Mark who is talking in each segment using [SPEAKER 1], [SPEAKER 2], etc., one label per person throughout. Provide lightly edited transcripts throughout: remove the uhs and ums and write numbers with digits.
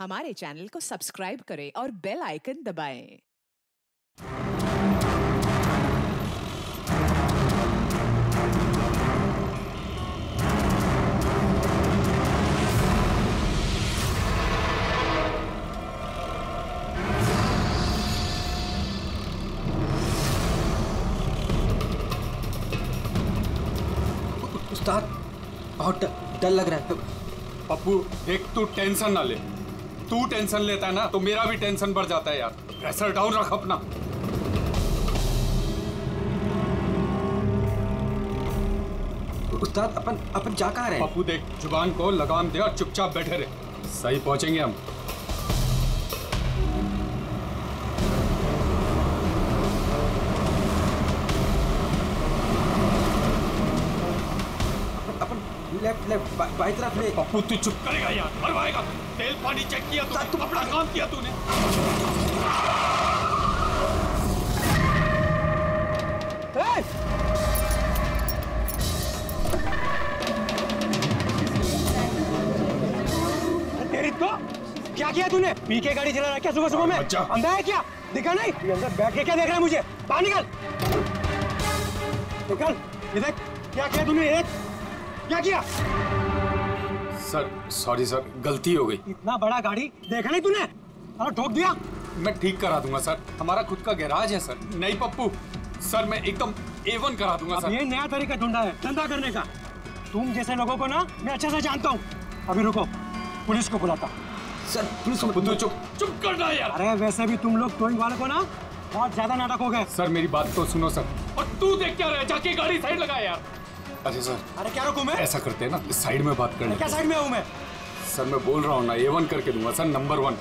[SPEAKER 1] हमारे चैनल को सब्सक्राइब करें और बेल आइकन दबाएं।
[SPEAKER 2] उस्ताद बहुत डर लग रहा है।
[SPEAKER 3] पप्पू देख, तू टेंशन ना ले। तू टेंशन लेता है ना तो मेरा भी टेंशन बढ़ जाता है यार। प्रेशर डाउन रख अपना।
[SPEAKER 2] उस्ताद अपन जा कहाँ रहे हैं?
[SPEAKER 3] पप्पू देख, जुबान को लगाम दे और चुपचाप बैठे रहे। सही पहुंचेंगे हम।
[SPEAKER 2] लेफ्ट बाई तरफ ले।
[SPEAKER 3] पप्पू तू चुप करेगा यार, मरवाएगा। तेल पानी चेक किया तूने, अपना काम किया तूने।
[SPEAKER 4] तेरी तो क्या किया तूने? पी के गाड़ी चला रहा है क्या सुबह सुबह में? अंधा है क्या? दिखा नहीं? ये अंदर बैठ के क्या देख रहा है मुझे? बाहर निकल। निकल। ये देख क्या किया तूने? क्या किया?
[SPEAKER 3] सर सॉरी सर, गलती हो गई।
[SPEAKER 4] इतना बड़ा गाड़ी देखा नहीं तूने? अरे ठोक दिया।
[SPEAKER 3] मैं ठीक करा दूंगा सर, हमारा खुद का गैराज है सर। नहीं पप्पू सर, मैं एकदम A1 करा दूंगा सर।
[SPEAKER 4] ये नया तरीका ढूंढा है धंधा करने का। तुम जैसे लोगों को ना मैं अच्छे से जानता हूँ। अभी रुको, पुलिस को बुलाता।
[SPEAKER 2] सर पुलिस को
[SPEAKER 3] तू चुप करना यार।
[SPEAKER 4] अरे वैसे भी तुम लोग टोइंग वाले को ना बहुत ज्यादा नाटक हो गए।
[SPEAKER 3] सर मेरी बात तो सुनो सर। और तू देख क्या रहा है? जाके गाड़ी साइड लगा यार। अरे सर,
[SPEAKER 4] अरे क्या रुकूं मैं?
[SPEAKER 3] ऐसा करते हैं ना, इस साइड में बात करने।
[SPEAKER 4] क्या साइड में हूँ मैं?
[SPEAKER 3] सर मैं बोल रहा हूँ ना, A1 करके दूंगा सर, नंबर 1।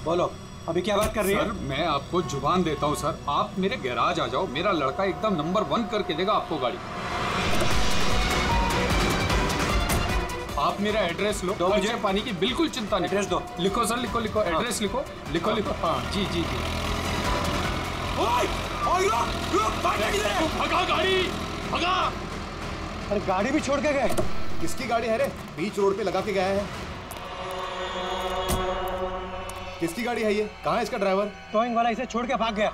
[SPEAKER 4] बोलो अभी क्या बात कर रही है?
[SPEAKER 3] सर मैं आपको जुबान देता हूँ सर, आप मेरे गैराज आ जाओ। मेरा लड़का एकदम नंबर 1 करके देगा आपको गाड़ी। आप मेरा एड्रेस लो, मुझे पानी की बिल्कुल चिंता नहीं।
[SPEAKER 4] एड्रेस दो।
[SPEAKER 3] लिखो सर, लिखो एड्रेस लिखो। हाँ जी जी जी। भगा गाड़ी, भगा।
[SPEAKER 4] अरे गाड़ी भी छोड़ के गए।
[SPEAKER 5] किसकी गाड़ी है रे? बीच रोड पे लगा के गया है। किसकी गाड़ी है ये? कहाँ है इसका ड्राइवर?
[SPEAKER 4] टोइंग वाला इसे छोड़ के भाग गया।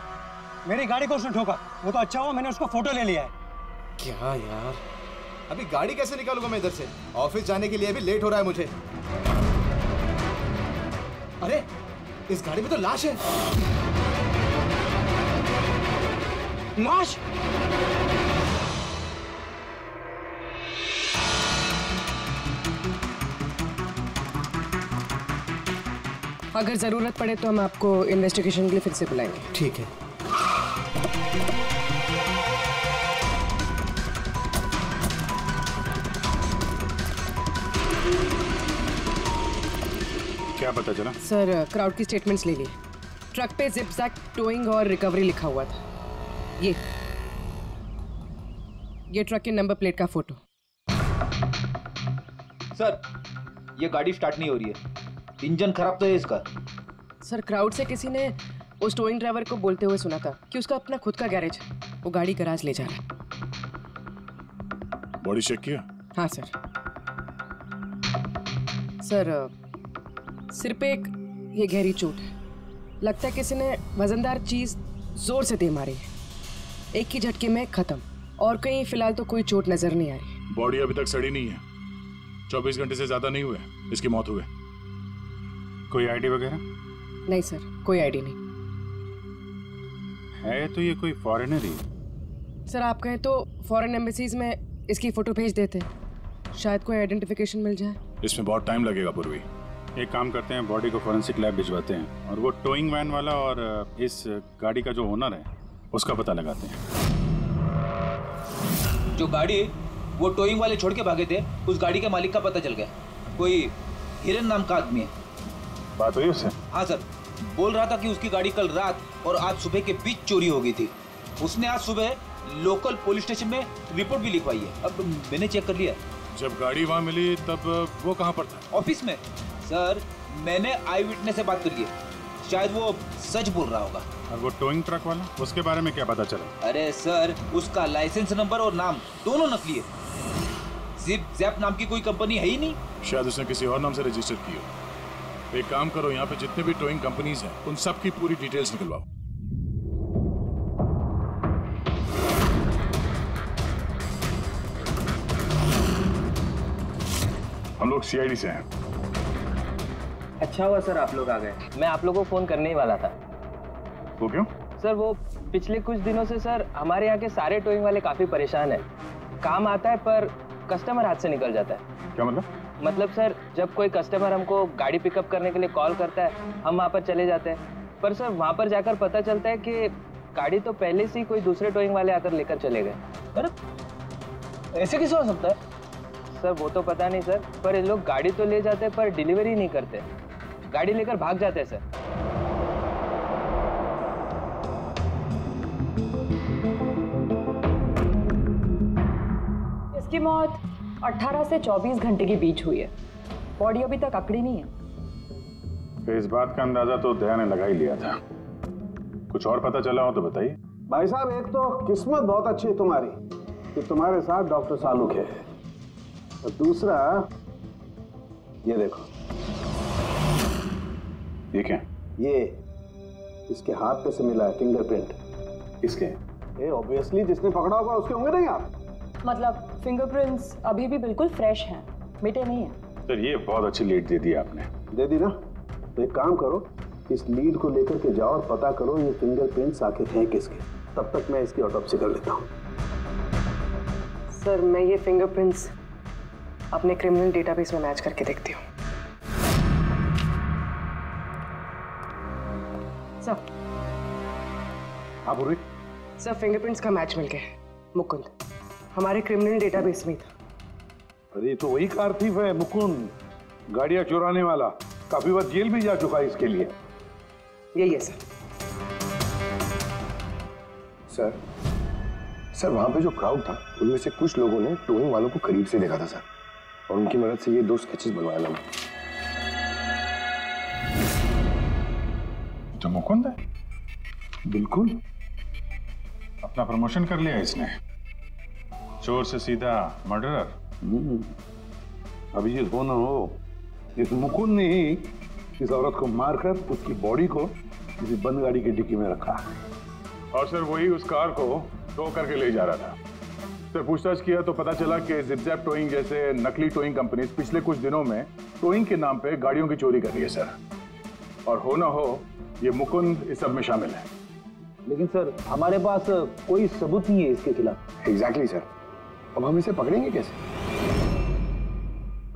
[SPEAKER 4] मेरी गाड़ी को उसने ठोका। वो तो अच्छा हुआ मैंने उसको फोटो ले लिया है।
[SPEAKER 5] क्या यार, अभी गाड़ी कैसे निकालूंगा मैं इधर से? ऑफिस जाने के लिए अभी लेट हो रहा है मुझे। अरे इस गाड़ी में तो लाश है।
[SPEAKER 4] लाश?
[SPEAKER 6] अगर जरूरत पड़े तो हम आपको इन्वेस्टिगेशन के लिए फिर से बुलाएंगे।
[SPEAKER 2] ठीक है।
[SPEAKER 7] क्या पता चला?
[SPEAKER 6] सर क्राउड की स्टेटमेंट्स ले ली। ट्रक पे जिप-जैक टोइंग और रिकवरी लिखा हुआ था। ये ट्रक के नंबर प्लेट का फोटो।
[SPEAKER 8] सर ये गाड़ी स्टार्ट नहीं हो रही है। इंजन खराब तो है इसका।
[SPEAKER 6] सर क्राउड से किसी ने उस टोइंग ड्राइवर को बोलते हुए सुना था कि उसका अपना खुद का गैरेज है, वो गाड़ी गैराज ले जा रहा है।
[SPEAKER 7] बॉडी चेक किया?
[SPEAKER 6] हाँ सर। सर सिर पे एक ये गहरी चोट है। लगता है किसी ने वजनदार चीज जोर से दे मारी है। एक ही झटके में खत्म। और कहीं फिलहाल तो कोई चोट नजर नहीं आ रही।
[SPEAKER 7] बॉडी अभी तक सड़ी नहीं है। 24 घंटे से ज्यादा नहीं हुए इसकी मौत हुई। कोई आईडी वगैरह?
[SPEAKER 6] नहीं सर, कोई आईडी नहीं
[SPEAKER 7] है। तो ये कोई फॉरेनर ही?
[SPEAKER 6] सर आप कहें तो फॉरेन एम्बेसीज में इसकी फोटो भेज देते, शायद कोई आइडेंटिफिकेशन मिल जाए।
[SPEAKER 7] इसमें बहुत टाइम लगेगा पूर्वी। एक काम करते हैं, बॉडी को फॉरेंसिक लैब भिजवाते हैं और वो टोइंग वैन वाला और इस गाड़ी का जो ओनर है उसका पता लगाते हैं।
[SPEAKER 8] जो गाड़ी वो टोइंग वाले छोड़ के भागे थे, उस गाड़ी के मालिक का पता चल गया। कोई हिरन नाम का आदमी है।
[SPEAKER 7] बात हुई उससे?
[SPEAKER 8] हाँ सर, बोल रहा था कि उसकी गाड़ी कल रात और आज सुबह के बीच चोरी हो गई थी। उसने आज सुबह लोकल पुलिस स्टेशन में रिपोर्ट भी लिखवाई है। अब मैंने चेक कर लिया,
[SPEAKER 7] जब गाड़ी वहाँ मिली तब वो कहाँ पर था?
[SPEAKER 8] ऑफिस में सर। मैंने आई विटनेस से बात करी है, शायद वो सच बोल रहा होगा।
[SPEAKER 7] और वो टोइंग ट्रक वाला, उसके बारे में क्या पता चला?
[SPEAKER 8] अरे सर, उसका लाइसेंस नंबर और नाम दोनों नकली है। जिप जैप नाम की कोई कंपनी है ही नहीं।
[SPEAKER 7] शायद उसने किसी और नाम से रजिस्टर की हो। एक काम करो, यहाँ पे जितने भी टोइंग कंपनीज हैं उन सब की पूरी डिटेल्स निकलवाओ। हम लोग सीआईडी से हैं।
[SPEAKER 9] अच्छा हुआ सर आप लोग आ गए, मैं आप लोगों को फोन करने ही वाला था।
[SPEAKER 7] वो क्यों?
[SPEAKER 9] सर वो पिछले कुछ दिनों से सर हमारे यहाँ के सारे टोइंग वाले काफी परेशान हैं। काम आता है पर कस्टमर हाथ से निकल जाता है।
[SPEAKER 7] क्या मतलब?
[SPEAKER 9] मतलब सर, जब कोई कस्टमर हमको गाड़ी पिकअप करने के लिए कॉल करता है, हम वहाँ पर चले जाते हैं, पर सर वहाँ पर जाकर पता चलता है कि गाड़ी तो पहले से ही कोई दूसरे टोइंग वाले आकर लेकर चले गए।
[SPEAKER 8] अरे ऐसे कैसे हो सकता है?
[SPEAKER 9] सर वो तो पता नहीं सर, पर ये लोग गाड़ी तो ले जाते हैं पर डिलीवरी नहीं करते, गाड़ी लेकर भाग जाते हैं सर।
[SPEAKER 10] इसकी मौत 18 से 24 घंटे के बीच हुई है। बॉडी अभी तक अकड़ी नहीं है।
[SPEAKER 7] तो इस बात का अंदाजा तो दया ने लगा ही लिया था। कुछ और पता चला हो तो बताइए।
[SPEAKER 11] भाई साहब, एक तो किस्मत बहुत अच्छी है तुम्हारी कि तुम्हारे साथ डॉक्टर सालुक है, और दूसरा ये देखो।
[SPEAKER 7] ये क्या?
[SPEAKER 11] ये इसके हाथ पे से मिला है फिंगरप्रिंट।
[SPEAKER 7] किसके?
[SPEAKER 11] ये ऑब्वियसली जिसने पकड़ा होगा उसके होंगे नहीं आप?
[SPEAKER 10] मतलब फिंगरप्रिंट्स अभी भी बिल्कुल फ्रेश हैं, मिटे नहीं हैं।
[SPEAKER 7] सर ये बहुत अच्छी लीड दे दी आपने।
[SPEAKER 11] दे दी ना? तो एक काम करो, इस लीड को लेकर के जाओ और पता करो ये फिंगरप्रिंट्स आखिर हैं किसके। तब तक मैं इसकी ऑटोप्सी कर लेता हूँ।
[SPEAKER 6] सर मैं ये फिंगरप्रिंट्स अपने क्रिमिनल डेटाबेस में मैच करके देखती हूँ। सर।
[SPEAKER 11] हाँ पूर्वी।
[SPEAKER 6] सर फिंगरप्रिंट्स का मैच मिल गया। मुकुंद हमारे क्रिमिनल डेटाबेस में था।
[SPEAKER 11] अरे तो वही कार थीफ है मुकुंद, गाड़ियां चुराने वाला। काफी बार जेल भी जा चुका है इसके लिए।
[SPEAKER 6] यही है सर।
[SPEAKER 12] सर वहां पे जो क्राउड था उनमें से कुछ लोगों ने टोइंग वालों को करीब से देखा था सर, और उनकी मदद से ये 2 स्केचेस बनवाया मैंने।
[SPEAKER 7] तो मुकुंद है?
[SPEAKER 11] बिल्कुल।
[SPEAKER 7] अपना प्रमोशन कर लिया इसने, चोर से सीधा मर्डरर।
[SPEAKER 11] अभिजीत हो ना हो, इस मुकुंद ने ही इस औरत को मारकर उसकी बॉडी को किसी बंद गाड़ी की डिक्की में रखा।
[SPEAKER 7] और सर वही उस कार को टो करके ले जा रहा था। सर पूछताछ किया तो पता चला कि जिप-जैप टोइंग जैसे नकली टोइंग कंपनीज पिछले कुछ दिनों में टोइंग के नाम पे गाड़ियों की चोरी कर रही है सर। और हो ना हो ये मुकुंद इस सब में शामिल है।
[SPEAKER 11] लेकिन सर हमारे पास कोई सबूत नहीं है इसके खिलाफ।
[SPEAKER 12] एग्जैक्टली सर, अब हम इसे पकड़ेंगे कैसे?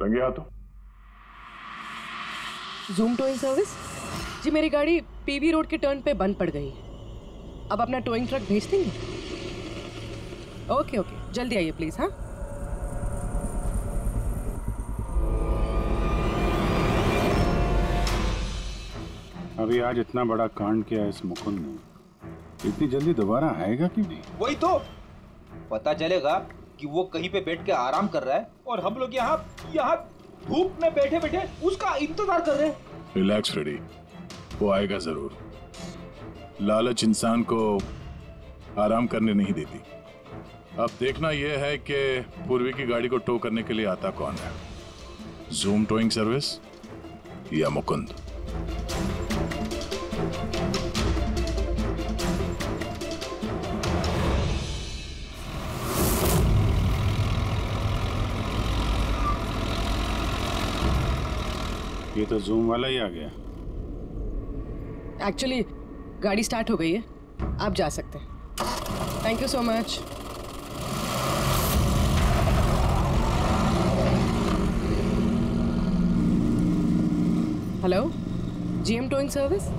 [SPEAKER 7] रंगे हाथों।
[SPEAKER 6] जूम टोइंग सर्विस जी, मेरी गाड़ी पीवी रोड के टर्न पे बंद पड़ गई। अब अपना टोइंग ट्रक भेज देंगे? ओके ओके, जल्दी आइए प्लीज। हाँ
[SPEAKER 7] अभी आज इतना बड़ा कांड किया इस मुकुंद ने, इतनी जल्दी दोबारा आएगा क्यों नहीं?
[SPEAKER 8] वही तो पता चलेगा कि वो कहीं पे बैठ के आराम कर रहा है और हम लोग यहाँ धूप में बैठे बैठे उसका इंतजार कर रहे हैं।
[SPEAKER 7] रिलैक्स फ्रेडी, वो आएगा जरूर। लालच इंसान को आराम करने नहीं देती। अब देखना यह है कि पूर्वी की गाड़ी को टो करने के लिए आता कौन है, जूम टोइंग सर्विस या मुकुंद। ये तो जूम वाला ही आ गया।
[SPEAKER 6] एक्चुअली गाड़ी स्टार्ट हो गई है, आप जा सकते हैं। Thank you so much. Hello, GM towing service.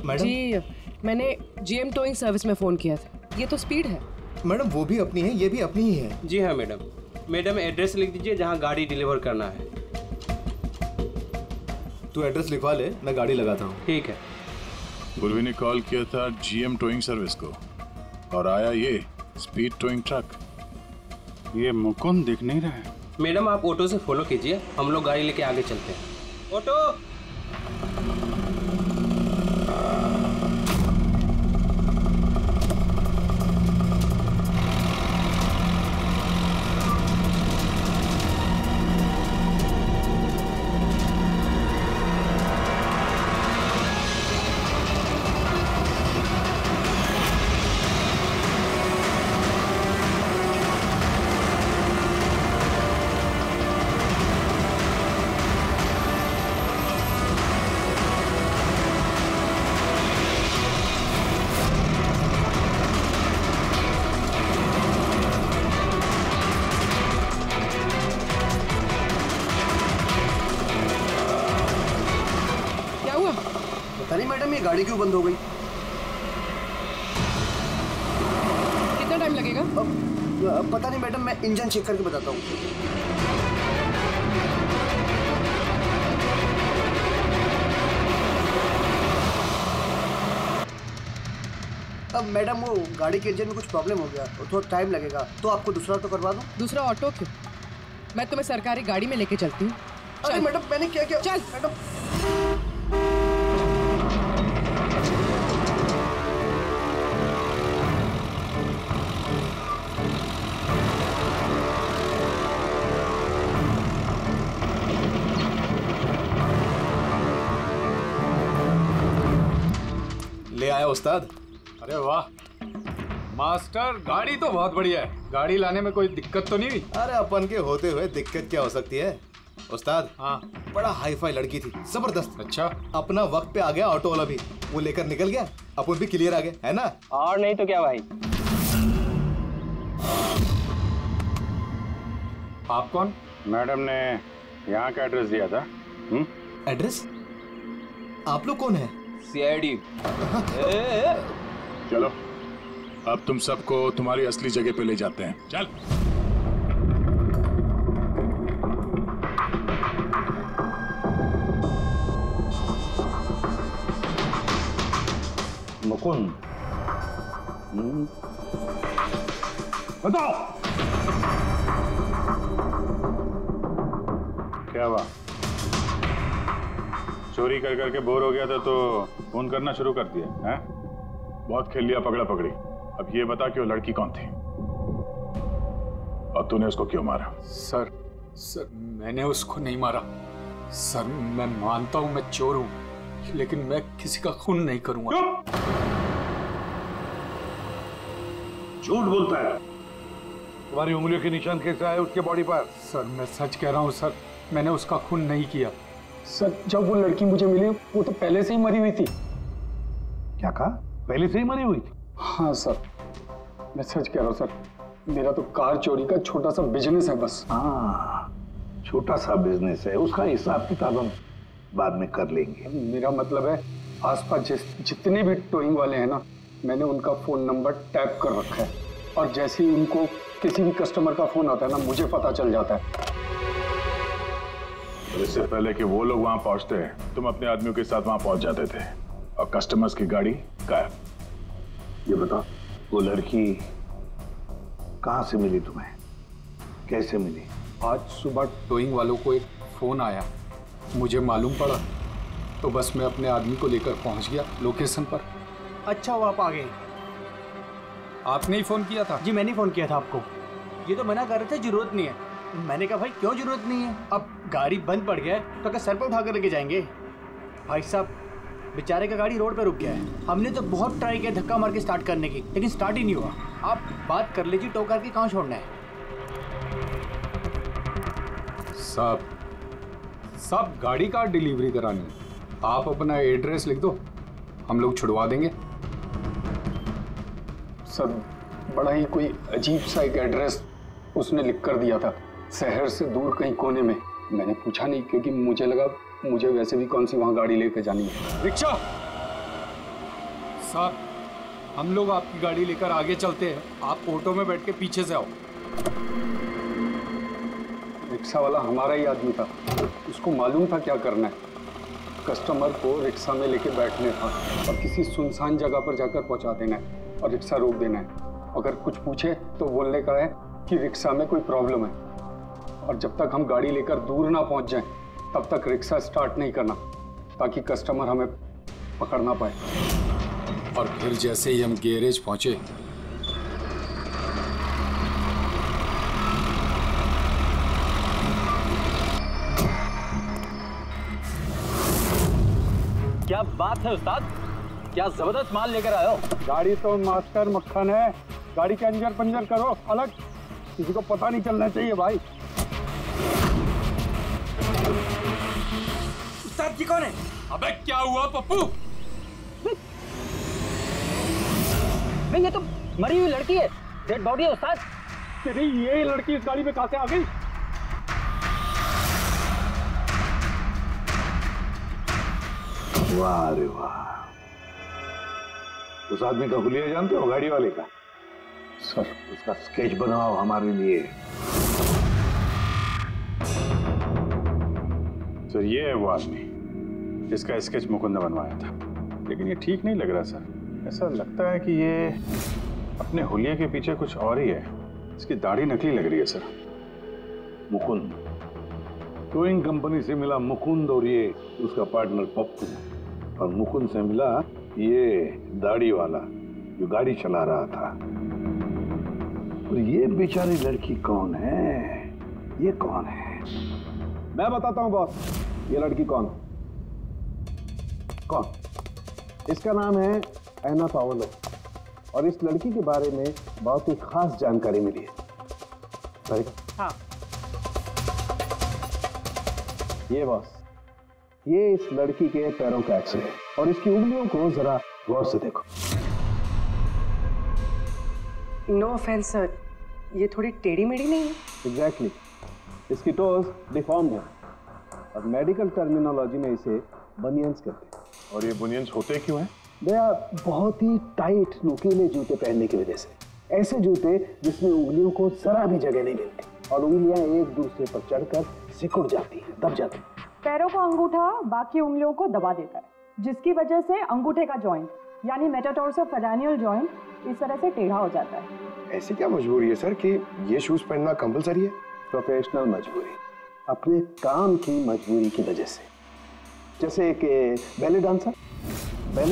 [SPEAKER 5] Madam?
[SPEAKER 6] जी मैंने जीएम टोइंग सर्विस में फ़ोन किया था। ये तो स्पीड है।
[SPEAKER 5] मैडम वो भी अपनी है, ये भी अपनी ही है।
[SPEAKER 13] जी हाँ मैडम। मैडम एड्रेस लिख दीजिए जहाँ गाड़ी डिलीवर करना है।
[SPEAKER 5] तू एड्रेस लिखवा ले, मैं गाड़ी लगाता हूँ।
[SPEAKER 13] ठीक है।
[SPEAKER 7] पूर्वी ने कॉल किया था जीएम टोइंग सर्विस को और आया ये स्पीड टोइंग ट्रक।
[SPEAKER 3] ये मुकुंद दिख नहीं रहा है।
[SPEAKER 13] मैडम आप ऑटो से फॉलो कीजिए, हम लोग गाड़ी लेके आगे चलते हैं। ऑटो।
[SPEAKER 2] पता नहीं मैडम ये गाड़ी क्यों बंद हो गई।
[SPEAKER 6] कितना टाइम लगेगा?
[SPEAKER 2] पता नहीं मैडम, मैं इंजन चेक करके बताता हूँ। अब मैडम वो गाड़ी के इंजन में कुछ प्रॉब्लम हो गया, तो थोड़ा टाइम लगेगा, तो आपको दूसरा ऑटो करवा दूँ?
[SPEAKER 6] दूसरा ऑटो क्यों? मैं तुम्हें सरकारी गाड़ी में लेके चलती हूँ।
[SPEAKER 2] अरे मैडम मैंने क्या किया?
[SPEAKER 6] चल
[SPEAKER 2] मैडम।
[SPEAKER 5] ले आया उस्ताद।
[SPEAKER 3] अरे वाह मास्टर, गाड़ी तो बहुत बढ़िया है। गाड़ी लाने में कोई दिक्कत तो नहीं हुई?
[SPEAKER 5] अरे अपन के होते हुए दिक्कत क्या हो सकती है उस्ताद?
[SPEAKER 3] हाँ
[SPEAKER 5] बड़ा हाई फाई लड़की थी, जबरदस्त।
[SPEAKER 3] अच्छा
[SPEAKER 5] अपना वक्त पे आ गया ऑटो वाला भी, वो लेकर निकल गया, अपन भी क्लियर आ गए, है ना?
[SPEAKER 9] और नहीं तो क्या भाई।
[SPEAKER 3] आप कौन?
[SPEAKER 7] मैडम ने यहाँ का एड्रेस दिया था।
[SPEAKER 5] एड्रेस? आप लोग कौन है?
[SPEAKER 8] सीआईडी।
[SPEAKER 7] चलो अब तुम सबको तुम्हारी असली जगह पे ले जाते हैं। चल।
[SPEAKER 11] मुकुंद, बताओ
[SPEAKER 7] क्या हुआ? चोरी कर करके बोर हो गया था तो फोन करना शुरू कर दिया है? बहुत खेल लिया पकड़ा पकड़ी। अब ये बता कि वो लड़की कौन थी और तूने उसको क्यों मारा?
[SPEAKER 3] सर मैंने उसको नहीं मारा। सर मैं मानता हूं मैं चोर हूं, लेकिन मैं किसी का खून नहीं करूंगा।
[SPEAKER 11] झूठ बोलता है। तुम्हारी उंगलियों के निशान कैसे आए उसके बॉडी पर?
[SPEAKER 3] सर मैं सच कह रहा हूं सर, मैंने उसका खून नहीं किया।
[SPEAKER 11] सर जब वो लड़की मुझे मिली वो तो पहले से ही मरी हुई थी। क्या कहा? पहले से ही मरी हुई थी?
[SPEAKER 14] हाँ सर, मैं सच कह रहा हूँ सर। मेरा तो कार चोरी का छोटा सा बिजनेस है बस।
[SPEAKER 11] हाँ छोटा सा बिजनेस है, उसका हिसाब किताब हम बाद में कर लेंगे।
[SPEAKER 14] मेरा मतलब है आसपास जितने भी टोइंग वाले हैं ना, मैंने उनका फोन नंबर टैप कर रखा है और जैसे ही उनको किसी भी कस्टमर का फोन आता है ना, मुझे पता चल जाता है।
[SPEAKER 7] इससे पहले कि वो लोग वहां पहुंचते तुम अपने आदमियों के साथ वहां पहुंच जाते थे और कस्टमर्स की गाड़ी गायब।
[SPEAKER 11] ये बताओ वो लड़की कहाँ से मिली तुम्हें, कैसे मिली?
[SPEAKER 3] आज सुबह टोइंग वालों को एक फोन आया, मुझे मालूम पड़ा तो बस मैं अपने आदमी को लेकर पहुंच गया लोकेशन पर।
[SPEAKER 2] अच्छा वो आप आ गए?
[SPEAKER 3] आपने ही फोन किया था?
[SPEAKER 2] जी मैंने फोन किया था आपको। ये तो मना कर रहे थे जरूरत नहीं है। मैंने कहा भाई क्यों जरूरत नहीं है, अब गाड़ी बंद पड़ गया है तो क्या सर पर उठा कर लेके जाएंगे? भाई साहब बेचारे का गाड़ी रोड पे रुक गया है। हमने तो बहुत ट्राई किया धक्का मार के स्टार्ट करने की, लेकिन स्टार्ट ही नहीं हुआ। आप बात कर लीजिए, टो करके कहाँ छोड़ना है?
[SPEAKER 3] सब गाड़ी का डिलीवरी करानी है। आप अपना एड्रेस लिख दो, हम लोग छुड़वा देंगे।
[SPEAKER 14] सर बड़ा ही कोई अजीब सा एक एड्रेस उसने लिख कर दिया था, शहर से दूर कहीं कोने में। मैंने पूछा नहीं क्योंकि मुझे लगा मुझे वैसे भी कौन सी वहां गाड़ी लेकर जानी है।
[SPEAKER 3] रिक्शा साहब, हम लोग आपकी गाड़ी लेकर आगे चलते हैं, आप ऑटो में बैठ के पीछे से आओ।
[SPEAKER 14] रिक्शा वाला हमारा ही आदमी था, उसको मालूम था क्या करना है। कस्टमर को रिक्शा में लेके बैठने था और किसी सुनसान जगह पर जाकर पहुंचा देना है और रिक्शा रोक देना है। अगर कुछ पूछे तो बोलने का है कि रिक्शा में कोई प्रॉब्लम है, और जब तक हम गाड़ी लेकर दूर ना पहुंच जाएं तब तक रिक्शा स्टार्ट नहीं करना, ताकि कस्टमर हमें पकड़ ना पाए।
[SPEAKER 3] और फिर जैसे ही हम गैरेज पहुंचे,
[SPEAKER 2] क्या बात है उस्ताद, क्या जबरदस्त माल लेकर आए हो।
[SPEAKER 14] गाड़ी तो मास्टर मक्खन है, गाड़ी के अंजर पंजर करो अलग, किसी को पता नहीं चलना चाहिए भाई।
[SPEAKER 2] उस्ताद जी कौन है?
[SPEAKER 3] अबे क्या हुआ पप्पू?
[SPEAKER 2] ये तो मरी हुई लड़की है, डेड बॉडी है उस्ताद।
[SPEAKER 14] तेरी ये लड़की इस गाड़ी में कहां से आ गई?
[SPEAKER 11] वाह रे वाह, उस आदमी का हुलिया जानते हो, गाड़ी वाले का?
[SPEAKER 14] सर
[SPEAKER 11] उसका स्केच बनाओ हमारे लिए।
[SPEAKER 7] सर ये है वो आदमी जिसका स्केच मुकुंद ने बनवाया था, लेकिन ये ठीक नहीं लग रहा सर। ऐसा लगता है कि ये अपने हुलिया के पीछे कुछ और ही है। इसकी दाढ़ी नकली लग रही है सर।
[SPEAKER 11] मुकुंद, टोइंग कंपनी से मिला मुकुंद और ये उसका पार्टनर पप्पू, और मुकुंद से मिला ये दाढ़ी वाला जो गाड़ी चला रहा था। और ये बेचारी लड़की कौन है? ये कौन है?
[SPEAKER 14] मैं बताता हूँ बॉस, ये लड़की कौन?
[SPEAKER 11] कौन?
[SPEAKER 14] इसका नाम है एना पाओलो, और इस लड़की के बारे में बहुत ही खास जानकारी मिली है।
[SPEAKER 6] हाँ।
[SPEAKER 14] ये बॉस, ये इस लड़की के पैरों का एक्सरे है, और इसकी उंगलियों को जरा गौर से देखो।
[SPEAKER 6] नो ऑफेंस सर, ये थोड़ी टेढ़ी मेढ़ी नहीं है?
[SPEAKER 14] एग्जैक्टली, इसकी टोज डिफॉर्म्ड है, और मेडिकल टर्मिनोलॉजी में इसे बनियंस कहते हैं।
[SPEAKER 7] और ये बुनियंस होते क्यों हैं?
[SPEAKER 14] भैया, बहुत ही टाइट नुकीले जूते पहनने की वजह से। ऐसे जूते जिसमें उंगलियों को जरा भी जगह नहीं मिलती, और उंगलियां एक दूसरे पर चढ़कर सिकुड़ जाती हैं, दब जाती हैं।
[SPEAKER 10] पैरों का अंगूठा बाकी उंगलियों को दबा देता है, जिसकी वजह से अंगूठे का जॉइंट यानी मेटाटार्सोफेरेनियल जॉइंट इस तरह से टेढ़ा हो जाता है।
[SPEAKER 12] ऐसी क्या मजबूरी है सर कि ये शूज पहनना कंपलसरी है?
[SPEAKER 14] प्रोफेशनल मजबूरी, अपने काम की मजबूरी की वजह से। जैसे कि बैले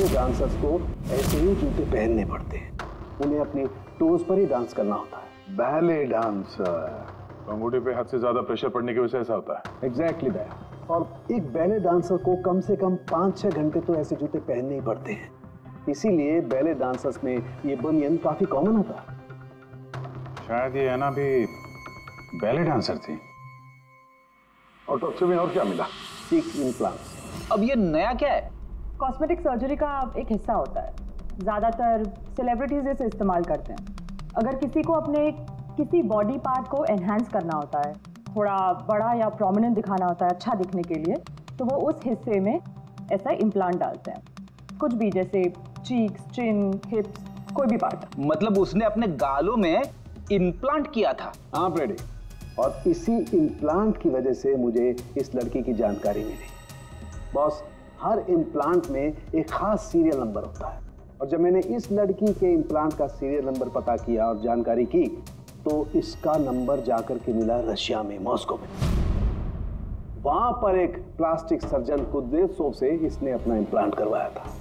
[SPEAKER 14] डांसर्स को ऐसे ही जूते पहनने पड़ते हैं, उन्हें अपनी टोज पर ही डांस करना होता है।
[SPEAKER 11] बैले डांसर,
[SPEAKER 7] अंगूठे पे हद से ज्यादा प्रेशर पड़ने की वजह से ऐसा होता है।
[SPEAKER 14] एग्जैक्टली भैया, और एक बैले डांसर को कम से कम 5-6 घंटे तो ऐसे जूते पहनने ही पड़ते हैं। इसीलिए बैले डांसर्स में ये बनियन काफी कॉमन होता है।
[SPEAKER 7] शायद ये एना भी बैले डांसर थी।
[SPEAKER 11] ऑटोप्सी में और क्या मिला?
[SPEAKER 14] चीक इम्प्लांट्स।
[SPEAKER 8] अब ये नया क्या है?
[SPEAKER 10] कॉस्मेटिक सर्जरी का एक हिस्सा होता है, ज़्यादातर सेलिब्रिटीज इसे इस्तेमाल करते हैं। अगर किसी को अपने किसी बॉडी पार्ट को एनहांस करना होता है, थोड़ा बड़ा या प्रोमिनेंट दिखाना होता है अच्छा दिखने के लिए, तो वो उस हिस्से में ऐसा इम्प्लांट डालते हैं। कुछ भी, जैसे चीक्स, चिन, हिप्स, कोई भी पार्ट।
[SPEAKER 8] मतलब उसने अपने गालों में इम्प्लांट किया था?
[SPEAKER 14] हाँ ब्रेडी, और इसी इम्प्लांट की वजह से मुझे इस लड़की की जानकारी मिली। बॉस, हर इम्प्लांट में एक खास सीरियल नंबर होता है, और जब मैंने इस लड़की के इम्प्लांट का सीरियल नंबर पता किया और जानकारी की, तो इसका नंबर जाकर के मिला रशिया में, मॉस्को में। वहां पर एक प्लास्टिक सर्जन कुद्नेत्सोव से इसने अपना इम्प्लांट करवाया था।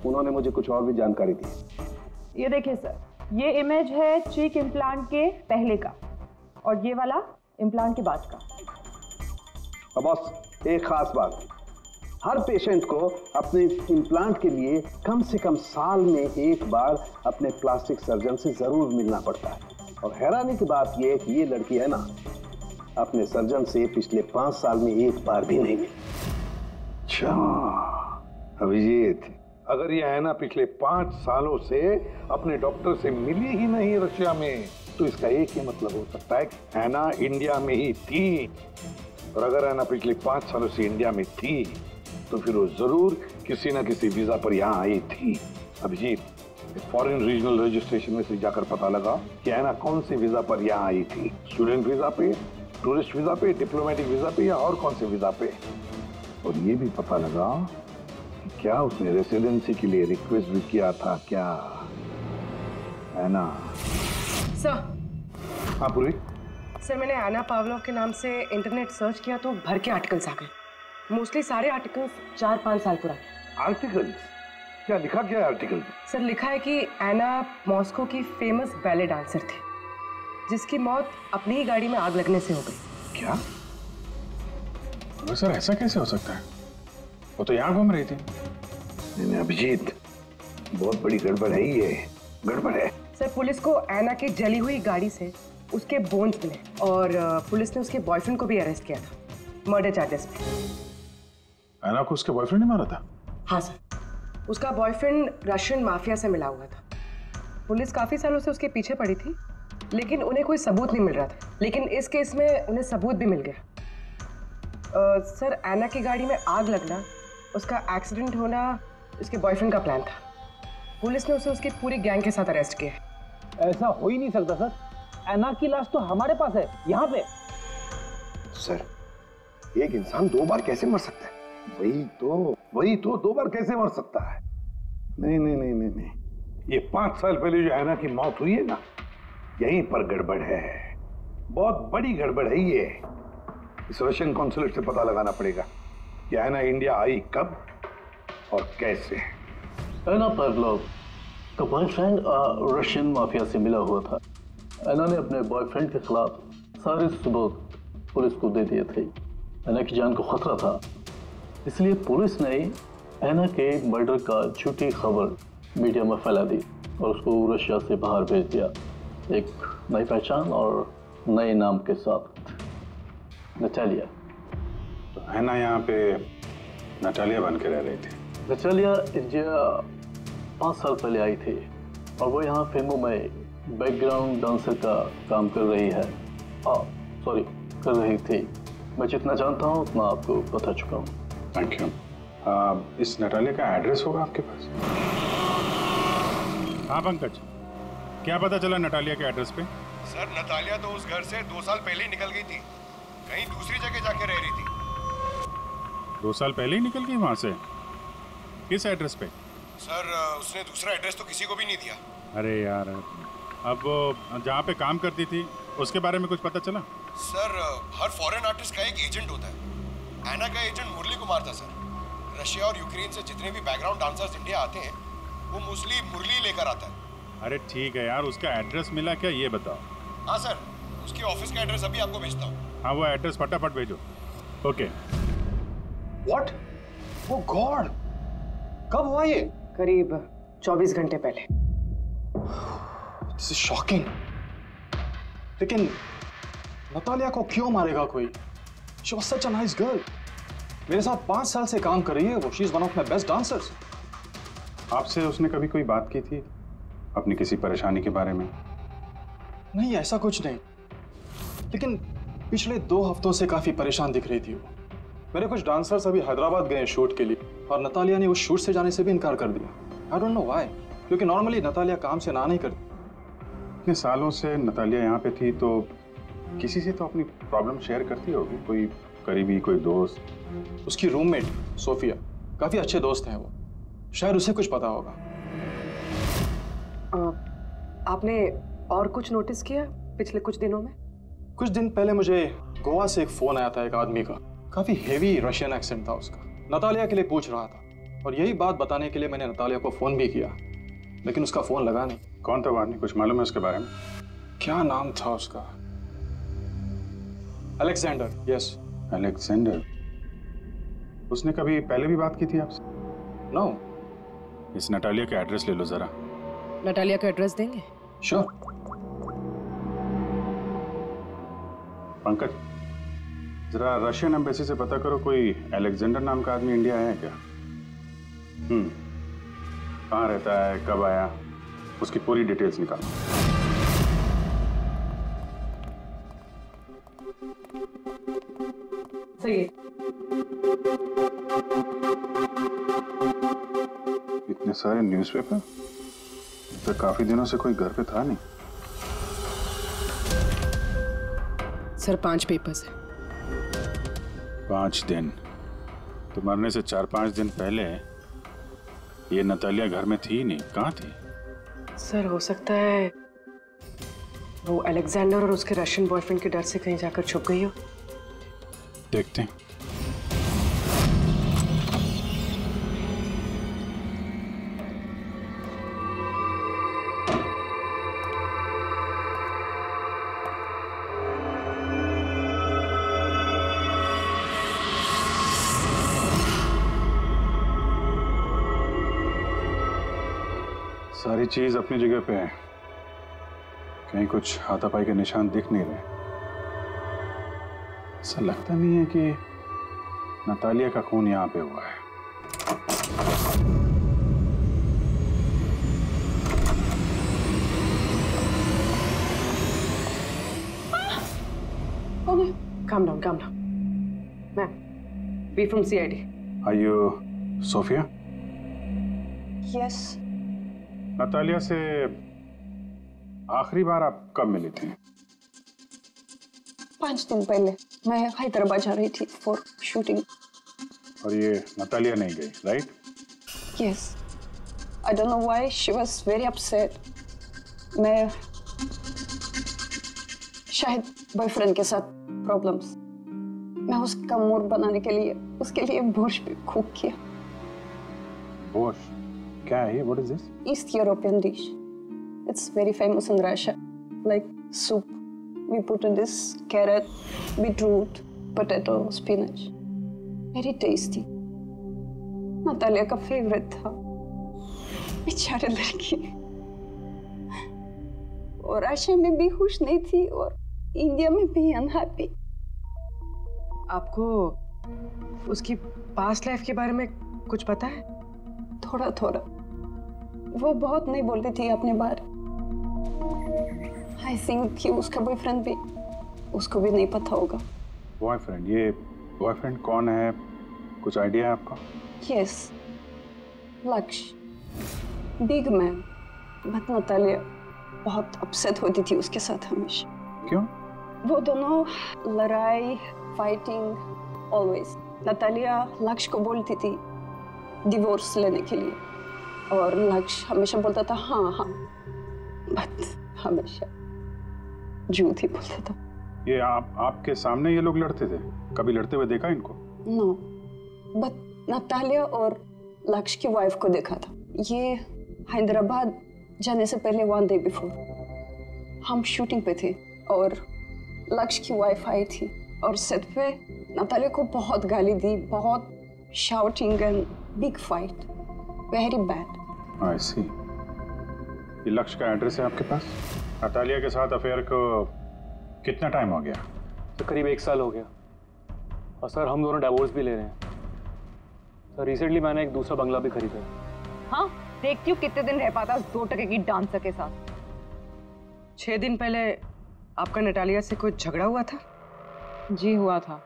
[SPEAKER 14] उन्होंने मुझे कुछ और भी जानकारी दी।
[SPEAKER 10] ये देखिए सर, ये इमेज है चीक इम्प्लांट के पहले का, और ये वाला इम्प्लांट के बाद का।
[SPEAKER 14] अब बॉस, एक खास बात, हर पेशेंट को अपने इम्प्लांट के लिए कम से कम साल में एक बार अपने प्लास्टिक सर्जन से जरूर मिलना पड़ता है। और हैरानी की बात यह है कि ये लड़की है ना, अपने सर्जन से पिछले 5 साल में एक बार भी नहीं मिली।
[SPEAKER 11] अच्छा अभिजीत, अगर ये है ना पिछले 5 सालों से अपने डॉक्टर से मिली ही नहीं रशिया में, तो इसका एक ही मतलब हो सकता है कि हैना इंडिया में ही थी। और अगर हैना पिछले 5 सालों से इंडिया में थी, तो फिर वो जरूर किसी ना किसी वीजा पर यहाँ आई थी। अभिजीत, फॉरेन रीजनल रजिस्ट्रेशन में से जाकर पता लगा कि ऐना कौन सी वीजा पर यहाँ आई थी। स्टूडेंट वीजा पे, टूरिस्ट वीजा पे, डिप्लोमेटिक वीजा पे या और कौन से वीजा पे। और ये भी पता लगा कि क्या उसने रेसिडेंसी के लिए रिक्वेस्ट भी किया था क्या, है ना?
[SPEAKER 6] सर।
[SPEAKER 11] हाँ पूर्वी।
[SPEAKER 6] सर, मैंने एना पावलोव के नाम से इंटरनेट सर्च किया तो भर के आर्टिकल्स आ गए। मोस्टली सारे आर्टिकल्स 4-5 साल पुराने।
[SPEAKER 11] आर्टिकल्स? क्या लिखा क्या है आर्टिकल?
[SPEAKER 6] सर, लिखा है कि एना मॉस्को की फेमस बैले डांसर थी जिसकी मौत अपनी ही गाड़ी में आग लगने से हो गई।
[SPEAKER 11] क्या?
[SPEAKER 7] सर ऐसा कैसे हो सकता है? वो तो यहाँ घूम रही थी।
[SPEAKER 11] नहीं अभिजीत, बहुत बड़ी गड़बड़ है ये, गड़बड़ है।
[SPEAKER 6] सर, पुलिस को एना की जली हुई गाड़ी से उसके बोन्स मिले और पुलिस ने उसके बॉयफ्रेंड को भी अरेस्ट किया था मर्डर चार्जेस पे।
[SPEAKER 7] एना को उसके बॉयफ्रेंड ने मारा था?
[SPEAKER 6] हाँ सर, उसका बॉयफ्रेंड रशियन माफिया से मिला हुआ था। पुलिस काफी सालों से उसके पीछे पड़ी थी लेकिन उन्हें कोई सबूत नहीं मिल रहा था, लेकिन इस केस में उन्हें सबूत भी मिल गया। सर, एना की गाड़ी में आग लगना, उसका एक्सीडेंट होना उसके बॉयफ्रेंड का प्लान था। पुलिस ने उसे उसकी पूरी गैंग के साथ अरेस्ट किया।
[SPEAKER 14] ऐसा हो ही नहीं सकता सर, एना की लाश तो हमारे पास है यहाँ पे।
[SPEAKER 12] सर, एक इंसान 2 बार कैसे मर सकता है?
[SPEAKER 11] वही तो 2 बार कैसे मर सकता है? नहीं नहीं नहीं नहीं नहीं, ये 5 साल पहले जो ऐना की मौत हुई है ना, यहीं पर गड़बड़ है, बहुत बड़ी गड़बड़ है ये। इस रशियन कॉन्सुलेट से पता लगाना पड़ेगा कि ऐना इंडिया आई कब और कैसे।
[SPEAKER 15] एना पावलोव का बॉयफ्रेंड रशियन माफिया से मिला हुआ था। एना ने अपने बॉयफ्रेंड के खिलाफ सारे सबूत पुलिस को दे दिए थे। एना की जान को खतरा था, इसलिए पुलिस ने एना के मर्डर का झूठी खबर मीडिया में फैला दी और उसको रशिया से बाहर भेज दिया, एक नई पहचान और नए नाम के साथ, नटालिया।
[SPEAKER 7] तो एना यहाँ पे नटालिया बन के रह रही थी?
[SPEAKER 15] नटालिया इंडिया 5 साल पहले आई थी और वो यहाँ फिल्मों में बैकग्राउंड डांसर का काम कर रही है। कर रही थी। मैं जितना जानता हूँ उतना आपको बता चुका हूँ।
[SPEAKER 7] Thank you. इस नटालिया का एड्रेस होगा आपके पास? हाँ पंकज, क्या पता चला नटालिया के एड्रेस पे?
[SPEAKER 12] सर, नतालिया तो उस घर से 2 साल पहले ही निकल गई थी, कहीं दूसरी जगह जाके रह रही थी।
[SPEAKER 7] 2 साल पहले ही निकल गई वहाँ से? किस एड्रेस पे?
[SPEAKER 12] सर, उसने दूसरा एड्रेस तो किसी को भी नहीं दिया।
[SPEAKER 7] अरे यार, अब वो जहाँ पे काम करती थी उसके बारे में कुछ पता चला?
[SPEAKER 12] सर, हर फॉरेन आर्टिस्ट का एक एजेंट होता है। एना का एजेंट मुरली कुमार था सर। रशिया और यूक्रेन से जितने भी बैकग्राउंड डांसर्स इंडिया आते हैं वो मोस्टली मुरली लेकर आता है।
[SPEAKER 7] अरे ठीक है यार, उसका एड्रेस मिला क्या ये बताओ।
[SPEAKER 12] हाँ सर, उसके ऑफिस का एड्रेस अभी आपको भेजता हूँ।
[SPEAKER 7] हाँ, वो एड्रेस फटाफट भेजो। ओके।
[SPEAKER 14] व्हाट? ओह गॉड, कब हुआ ये?
[SPEAKER 6] करीब 24 घंटे पहले।
[SPEAKER 16] This is shocking. लेकिन नतालिया को क्यों मारेगा कोई? She was such a nice girl. मेरे साथ 5 साल से काम कर रही है वो। She is one of my best dancers.
[SPEAKER 7] आपसे उसने कभी कोई बात की थी अपनी किसी परेशानी के बारे में?
[SPEAKER 16] नहीं, ऐसा कुछ नहीं, लेकिन पिछले 2 हफ्तों से काफी परेशान दिख रही थी वो। मेरे कुछ डांसर्स अभी हैदराबाद गए शूट के लिए और नतालिया ने उस शूट से जाने से भी इनकार कर दिया। आई डोंट नो व्हाई, क्योंकि नॉर्मली नतालिया काम से ना नहीं करती।
[SPEAKER 7] इतने सालों से नतालिया यहाँ पे थी तो किसी से तो अपनी प्रॉब्लम शेयर करती होगी, कोई करीबी, कोई दोस्त।
[SPEAKER 16] उसकी रूममेट सोफिया, काफी अच्छे दोस्त हैं वो, शायद उसे कुछ पता होगा।
[SPEAKER 6] आपने और कुछ नोटिस किया पिछले कुछ दिनों में?
[SPEAKER 16] कुछ दिन पहले मुझे गोवा से एक फोन आया था एक आदमी का, काफी हेवी रशियन एक्सेंट था उसका। नतालिया के लिए पूछ रहा था और यही बात बताने के लिए मैंने नतालिया को फोन भी किया, लेकिन उसका फोन लगा नहीं।
[SPEAKER 7] कौन था वो आदमी, कुछ मालूम है उसके बारे में?
[SPEAKER 16] क्या नाम था उसका? अलेक्जेंडर। Yes,
[SPEAKER 7] Alexander. उसने कभी पहले भी बात की थी आपसे?
[SPEAKER 16] नो।
[SPEAKER 7] इस नटालिया का एड्रेस ले लो जरा।
[SPEAKER 6] नटालिया का एड्रेस देंगे?
[SPEAKER 16] श्योर।
[SPEAKER 7] पंकज, जरा रशियन एम्बेसी से पता करो कोई अलेक्जेंडर नाम का आदमी इंडिया है क्या? कहाँ रहता है, कब आया, उसकी पूरी डिटेल्स निकालो।
[SPEAKER 6] सही है।
[SPEAKER 7] सारे न्यूज़पेपर? तो काफी दिनों से कोई घर पे था नहीं।
[SPEAKER 6] सर 5 पेपर्स है।
[SPEAKER 7] 5 दिन? तो मरने से 4-5 दिन पहले ये नतालिया घर में थी नहीं, कहाँ थी?
[SPEAKER 6] सर हो सकता है वो अलेक्जेंडर और उसके रशियन बॉयफ्रेंड के डर से कहीं जाकर छुप गई हो।
[SPEAKER 7] देखते हैं। सारी चीज अपनी जगह पे है, कहीं कुछ हाथापाई के निशान दिख नहीं रहे। ऐसा लगता नहीं है कि नतालिया का खून यहाँ पे हुआ है।
[SPEAKER 6] Calm down, calm down. Ma'am, we from CID.
[SPEAKER 7] Are you Sophia?
[SPEAKER 10] Yes.
[SPEAKER 7] Natalia से आखिरी बार आप कब मिली थी?
[SPEAKER 10] 5 दिन पहले मैं हैदराबाद जा रही थी फॉर शूटिंग।
[SPEAKER 7] और ये नतालिया नहीं गई, right?
[SPEAKER 10] Yes. I don't know why she was very upset. मैं शायद बॉयफ्रेंड के साथ प्रॉब्लम्स। मैं उसका मूड बनाने के लिए उसके लिए बोर्श भी कुक किया।
[SPEAKER 7] बोर्श? क्या है ये? What is this?
[SPEAKER 10] East European dish. It's very famous in Russia. Like soup. We put in this carrot, beetroot, potato, spinach. Very tasty. Natalia का फेवरेट था। बेचारी लड़की। और रशिया में भी खुश नहीं थी और इंडिया में भी अनहैप्पी।
[SPEAKER 6] आपको उसकी पास्ट लाइफ के बारे में कुछ पता है?
[SPEAKER 10] थोड़ा थोड़ा। वो बहुत नहीं बोलती थी अपने बारे। आई थिंक कि उसका बॉयफ्रेंड भी उसको भी नहीं पता होगा।
[SPEAKER 7] बॉयफ्रेंड? ये बॉयफ्रेंड कौन है? कुछ आइडिया है आपका?
[SPEAKER 10] यस, लक्ष्य, बिग मैन। बट नतालिया बहुत अपसेट होती थी उसके साथ हमेशा।
[SPEAKER 7] क्यों?
[SPEAKER 10] वो दोनों लड़ाई, फाइटिंग, ऑलवेज। नतालिया लक्ष्य को बोलती थी डिवोर्स लेने के लिए और लक्ष्य हमेशा बोलता था हाँ हाँ, बट हमेशा झूठ ही बोलता था।
[SPEAKER 7] ये आपके सामने ये लोग लड़ते थे? कभी लड़ते हुए देखा इनको?
[SPEAKER 10] नो, बट नतालिया और लक्ष्य की वाइफ को देखा था। ये हैदराबाद जाने से पहले 1 डे बिफोर हम शूटिंग पे थे और लक्ष्य की वाइफ आई थी और सेट पे नतालिया को बहुत गाली दी, बहुत shouting and big fight, very bad.
[SPEAKER 7] I see. ये लक्ष्य का एड्रेस है आपके पास? नतालिया के साथ अफेयर को कितना टाइम हो गया?
[SPEAKER 16] तो करीब 1 साल हो गया और सर हम दोनों डिवोर्स भी ले रहे हैं। सर रिसेंटली मैंने एक दूसरा बंगला भी खरीदा है।
[SPEAKER 17] हाँ, देखती हूँ कितने दिन रह पाता उस 2 टके की डांसर के साथ।
[SPEAKER 6] 6 दिन पहले आपका नतालिया से कोई झगड़ा हुआ था?
[SPEAKER 17] जी हुआ था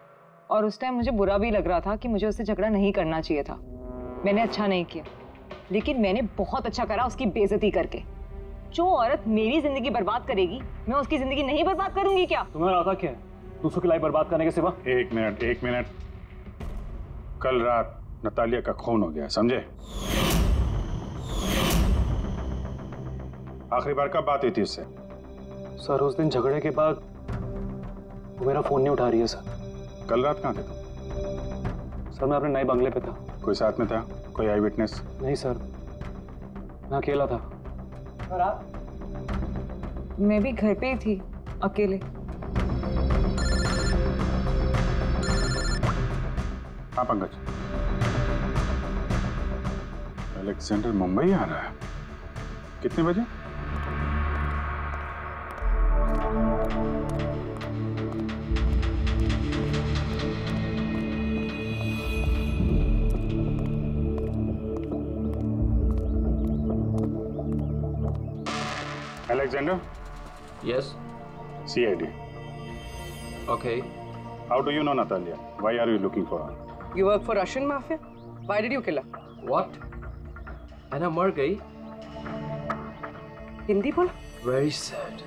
[SPEAKER 17] और उस टाइम मुझे बुरा भी लग रहा था कि मुझे उससे झगड़ा नहीं करना चाहिए था। मैंने अच्छा नहीं किया, लेकिन मैंने बहुत अच्छा करा उसकी बेइज्जती करके। जो औरत मेरी जिंदगी बर्बाद करेगी, मैं उसकी जिंदगी नहीं बर्बाद करूंगी क्या?
[SPEAKER 16] तुम्हारा आता क्या है दूसरों की लाइफ बर्बाद करने के सिवा?
[SPEAKER 7] एक मिनट। कल रात नतालिया का खून हो गया, समझे? आखिरी बार कब बात हुई थी उससे?
[SPEAKER 16] सर उस दिन झगड़े के बाद वो मेरा फोन नहीं उठा रही है सर।
[SPEAKER 7] कल रात कहाँ थे तुम?
[SPEAKER 16] सर मैं अपने नए बंगले पे था।
[SPEAKER 7] कोई साथ में था? कोई आई विटनेस?
[SPEAKER 16] नहीं सर, मैं अकेला था।
[SPEAKER 17] और आप? मैं भी घर पे ही थी, अकेले।
[SPEAKER 7] हाँ पंकज, अलेक्जेंडर मुंबई आ रहा है। कितने बजे? Alexander?
[SPEAKER 13] Yes.
[SPEAKER 7] CID.
[SPEAKER 13] Okay.
[SPEAKER 7] How do you know Natalia? Why are you looking for her?
[SPEAKER 6] You work for Russian mafia? Why did you kill her?
[SPEAKER 13] What? एना मर गई।
[SPEAKER 6] हिंदी बोल।
[SPEAKER 13] Very sad.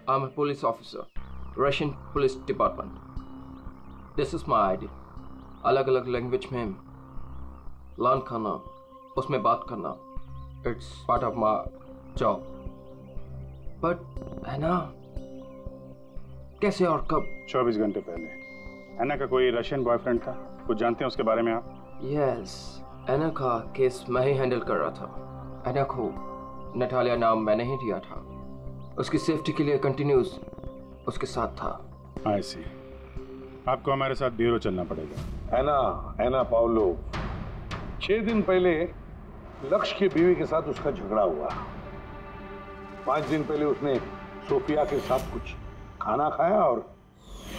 [SPEAKER 13] I'm a police officer, Russian Police Department. This is my ID. अलग अलग language में learn करना, उसमें बात करना, it's part of my job. But एना कैसे और कब?
[SPEAKER 18] 24 घंटे पहले एना का कोई रशियन बॉयफ्रेंड था, कुछ जानते हैं उसके बारे में आप?
[SPEAKER 13] Yes, एना का केस मैं ही हैंडल कर रहा था। एना को नटालिया नाम मैंने ही दिया था। उसकी सेफ्टी के लिए कंटिन्यूस उसके साथ था।
[SPEAKER 18] I see. आपको हमारे साथ ब्यूरो चलना पड़ेगा।
[SPEAKER 11] एना पाउलो, 6 दिन पहले लक्ष्य की बीवी के साथ उसका झगड़ा हुआ। 5 दिन पहले उसने सोफिया के साथ कुछ खाना खाया और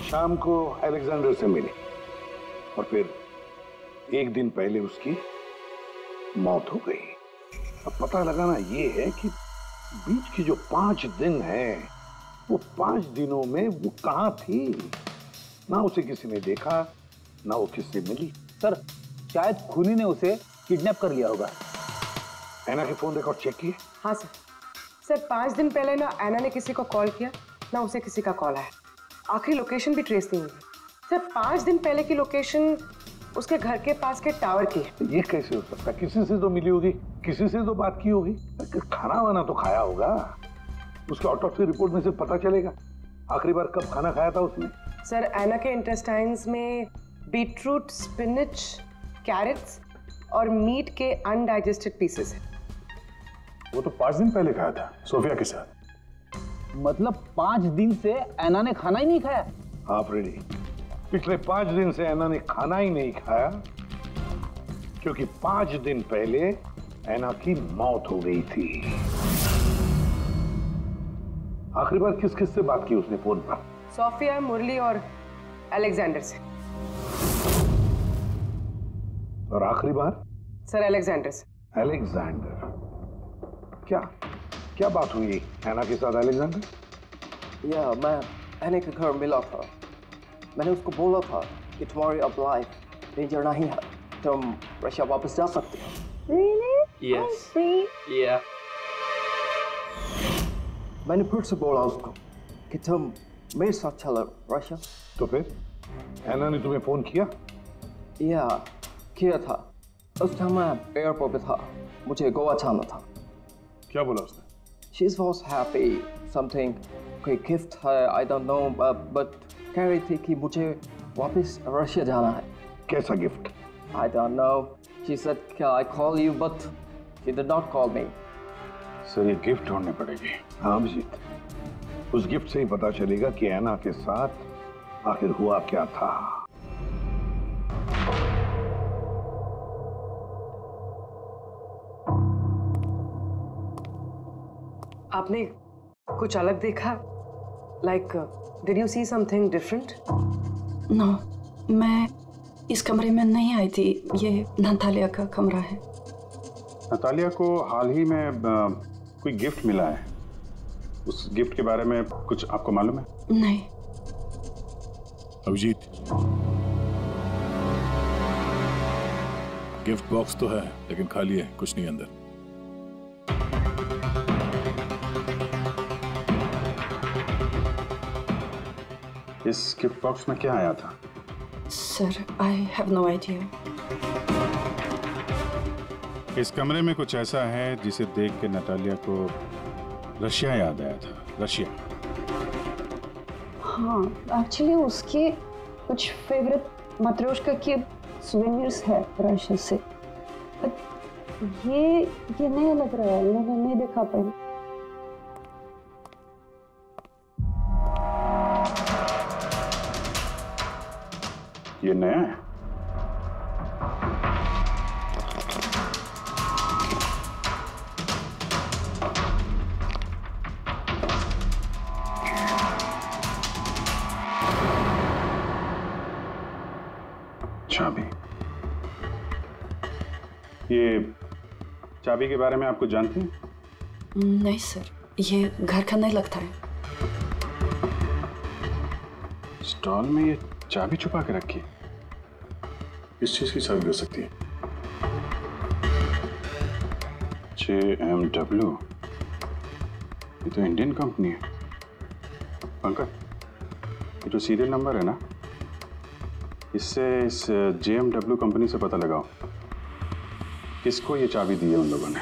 [SPEAKER 11] शाम को अलेक्जेंडर से मिली, और फिर 1 दिन पहले उसकी मौत हो गई। अब पता लगाना ये है कि बीच की जो 5 दिन हैं, वो 5 दिनों में वो कहाँ थी। ना उसे किसी ने देखा, ना वो किससे मिली।
[SPEAKER 8] सर शायद खूनी ने उसे किडनैप कर लिया होगा।
[SPEAKER 11] एना के फोन रिकॉर्ड चेक किए?
[SPEAKER 6] हाँ सर। सर 5 दिन पहले ना एना ने किसी को कॉल किया, ना उसे किसी का कॉल आया। आखिरी लोकेशन भी ट्रेस नहीं हुई। सर 5 दिन पहले की लोकेशन उसके घर के पास के टावर की है।
[SPEAKER 11] ये कैसे हो सकता है? किसी से तो मिली होगी, किसी से तो बात की होगी, खाना वाना तो खाया होगा। उसके ऑटोप्सी रिपोर्ट में से पता चलेगा आखिरी बार कब खाना खाया था उसने।
[SPEAKER 6] सर एना के इंटेस्टाइन्स में बीटरूट, स्पिनच, कैरेट्स और मीट के अनडाइजेस्टेड पीसेस हैं।
[SPEAKER 18] वो तो 5 दिन पहले खाया था सोफिया के साथ।
[SPEAKER 8] मतलब 5 दिन से एना ने खाना ही नहीं खाया?
[SPEAKER 11] हाँ फ्रेडी, पिछले 5 दिन से एना ने खाना ही नहीं खाया, क्योंकि 5 दिन पहले एना की मौत हो गई थी। आखिरी बार किस किस से बात की उसने फोन पर?
[SPEAKER 6] सोफिया, मुरली और अलेक्जेंडर से।
[SPEAKER 11] और आखिरी बार?
[SPEAKER 6] सर अलेक्जेंडर से।
[SPEAKER 11] अलेक्जेंडर? क्या बात हुई एना के साथ अलेक्जेंडर?
[SPEAKER 13] या मैं एना के घर मिला था। मैंने उसको बोला था कि तुम्हारी अब लाइफ डेंजर नहीं है, तुम रशिया वापस जा सकते हो।
[SPEAKER 10] Really?
[SPEAKER 13] Yes.
[SPEAKER 10] I'm free.
[SPEAKER 13] Yeah. मैंने फिर से बोला उसको कि तुम मेरे साथ चलो रशिया।
[SPEAKER 11] तो फिर एना ने तुम्हें फोन किया?
[SPEAKER 13] या किया था। उस टाइम मैं एयरपोर्ट पे था, मुझे गोवा जाना था।
[SPEAKER 18] क्या बोला उसने?
[SPEAKER 13] She was happy, something कोई गिफ्ट है, I don't know, but कह रही थी कि मुझे वापस रशिया जाना है।
[SPEAKER 11] कैसा gift?
[SPEAKER 13] I don't know. She said, "Can I call you?" But she did not call me.
[SPEAKER 18] Sir ये गिफ्ट ढूंढनी पड़ेगी।
[SPEAKER 11] हाँ अभिजीत, उस गिफ्ट से ही पता चलेगा कि एना के साथ आखिर हुआ क्या था।
[SPEAKER 6] आपने कुछ अलग देखा? Like, did you see something different?
[SPEAKER 19] No, मैं इस कमरे में नहीं आई थी। ये नतालिया का कमरा है।
[SPEAKER 18] नतालिया को हाल ही में कोई गिफ्ट मिला है। उस गिफ्ट के बारे में कुछ आपको मालूम है?
[SPEAKER 19] नहीं।
[SPEAKER 7] अभिजीत, गिफ्ट बॉक्स तो है लेकिन खाली है, कुछ नहीं अंदर।
[SPEAKER 18] इस गिफ्ट बॉक्स में क्या आया था?
[SPEAKER 19] Sir, I have no idea.
[SPEAKER 18] इस कमरे में कुछ ऐसा है जिसे देख के नतालिया को रशिया याद आया था। रशिया?
[SPEAKER 19] हाँ, एक्चुअली उसके कुछ फेवरेट मात्रोश्का के सुवेनियर्स है रशिया से। ये नया लग रहा है, मैंने नहीं देखा पहले।
[SPEAKER 18] ये नया है? चाबी। ये चाबी के बारे में आप कुछ जानते हैं?
[SPEAKER 19] नहीं सर, ये घर का नहीं लगता है।
[SPEAKER 18] स्टॉल में ये चाबी छुपा के रखी। किस चीज की चाबी हो सकती है? JMW, ये तो इंडियन कंपनी है। पंकज, ये जो सीरियल नंबर है ना, इससे इस JMW कंपनी से पता लगाओ किसको ये चाबी दी है उन लोगों ने।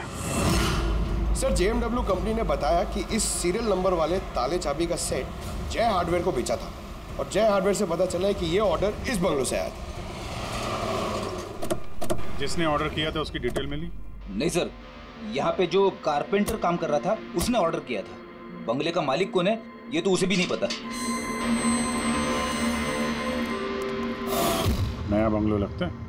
[SPEAKER 12] सर, JMW कंपनी ने बताया कि इस सीरियल नंबर वाले ताले चाबी का सेट जय हार्डवेयर को बेचा था और जय हार्डवेयर से पता चला है कि ये ऑर्डर इस बंगलो से आया था।
[SPEAKER 18] जिसने ऑर्डर किया था उसकी डिटेल मिली?
[SPEAKER 8] नहीं सर, यहाँ पे जो कारपेंटर काम कर रहा था उसने ऑर्डर किया था। बंगले का मालिक कौन है ये तो उसे भी नहीं पता।
[SPEAKER 18] नया बंगलो लगता है।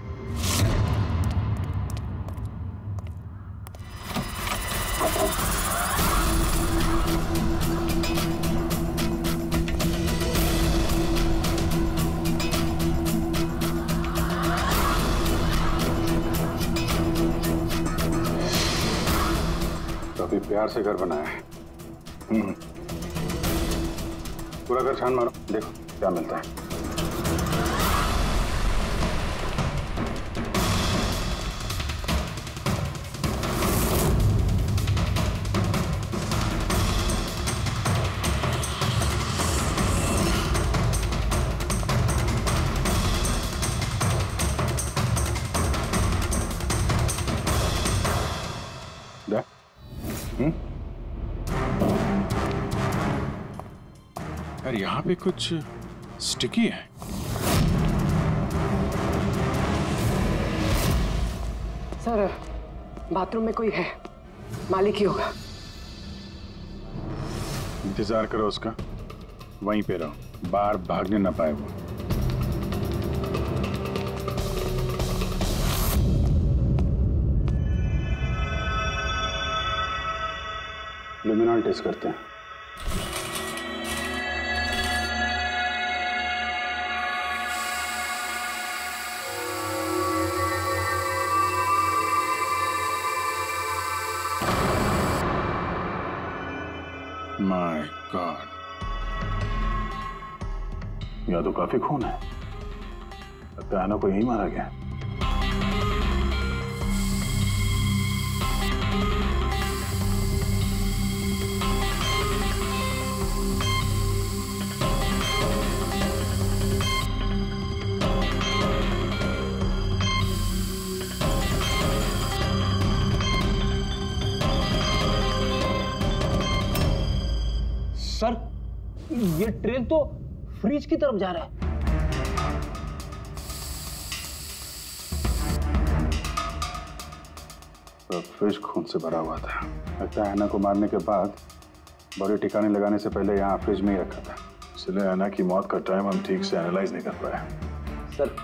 [SPEAKER 18] काफी प्यार से घर बनाया है। पूरा घर छान मारो, देखो क्या मिलता है। यार यहाँ पे कुछ स्टिकी है।
[SPEAKER 6] सर, बाथरूम में कोई है, मालिक ही होगा।
[SPEAKER 18] इंतजार करो उसका, वहीं पे रहो, बाहर भागने ना पाए वो। लुमिनॉल टेस्ट करते हैं। माय गॉड, यहाँ तो काफी खून है। लगता है ना कोई यही मारा गया।
[SPEAKER 8] सर, ये ट्रेन तो फ्रिज की तरफ जा रहा है।
[SPEAKER 18] तो फ्रिज खून से भरा हुआ था। लगता है अन्ना को मारने के बाद बॉडी ठिकाने लगाने से पहले यहाँ फ्रिज में ही रखा था। इसलिए अन्ना की मौत का टाइम हम ठीक से एनालाइज नहीं कर पाए।
[SPEAKER 8] सर,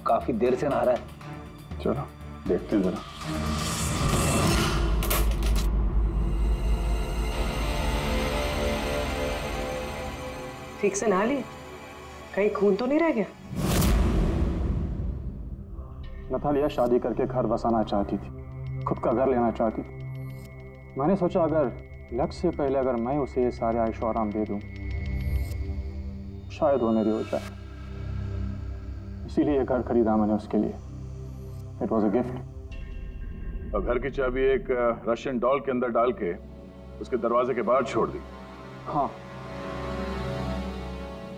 [SPEAKER 8] काफी देर से नहा रहा है।
[SPEAKER 18] चलो देखते हैं जरा।
[SPEAKER 6] ठीक से नहा लिए? कहीं खून तो नहीं रह गया?
[SPEAKER 16] नतालिया शादी करके घर बसाना चाहती थी, खुद का घर लेना चाहती थी। मैंने सोचा अगर लक्ष्य से पहले अगर मैं उसे ये सारे आयशो आराम दे दूं, शायद वो मेरी हो जाए। इसीलिए घर खरीदा मैंने उसके लिए। It was a gift.
[SPEAKER 7] और घर की चाबी एक रशियन डॉल के अंदर डाल के उसके दरवाजे के बाहर छोड़ दी।
[SPEAKER 16] हाँ,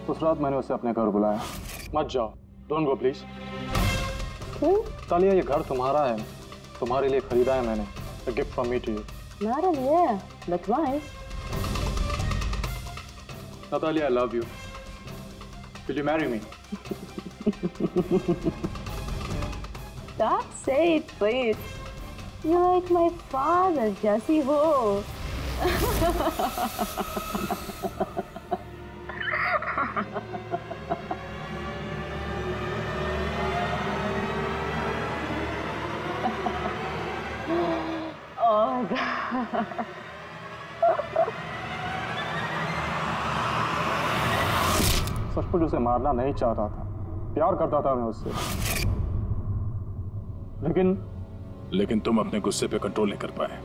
[SPEAKER 16] उस रात मैंने उसे अपने घर बुलाया। मत जाओ, डोंट गो प्लीज। तालिया, ये घर तुम्हारा है, तुम्हारे लिए खरीदा है मैंने। A gift from me to you.
[SPEAKER 10] Madam, yeah, but why?
[SPEAKER 16] Natalia, I love you. Will you marry me?
[SPEAKER 10] Stop, say it, please. You're like my father, Jesse Ho. Oh God.
[SPEAKER 16] सचमुच उसे मारना नहीं चाहता था, प्यार करता था मैं उससे।
[SPEAKER 7] लेकिन तुम अपने गुस्से पे कंट्रोल नहीं कर पाए।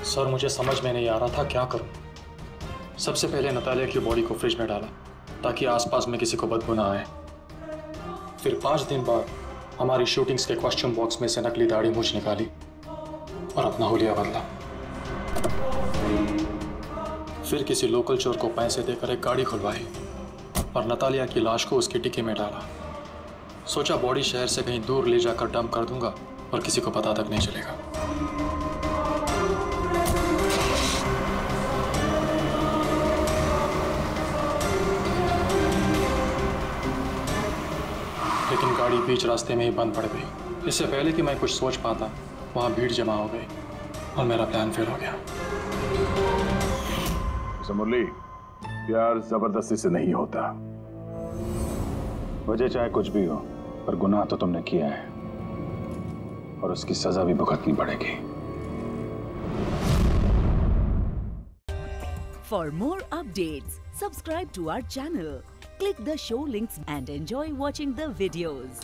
[SPEAKER 16] सर, मुझे समझ में नहीं आ रहा था क्या करूं। सबसे पहले नतालिया की बॉडी को फ्रिज में डाला ताकि आसपास में किसी को बदबू ना आए। फिर 5 दिन बाद हमारी शूटिंग्स के कॉस्ट्यूम बॉक्स में से नकली दाढ़ी मूछ निकाली और अपना हुलिया बदला। फिर किसी लोकल चोर को पैसे देकर एक गाड़ी खुलवाई और नतालिया की लाश को उसकी डिक्की में डाला। सोचा बॉडी शहर से कहीं दूर ले जाकर डंप कर दूंगा और किसी को पता तक नहीं चलेगा। लेकिन गाड़ी बीच रास्ते में ही बंद पड़ गई। इससे पहले कि मैं कुछ सोच पाता, वहां भीड़ जमा हो गई और मेरा प्लान फेल हो गया।
[SPEAKER 7] मुरली, प्यार जबरदस्ती से नहीं होता।
[SPEAKER 18] वजह चाहे कुछ भी हो, पर गुनाह तो तुमने किया है और उसकी सजा भी भुगतनी पड़ेगी।
[SPEAKER 1] For more updates, subscribe to our channel, click the show links and enjoy watching the videos.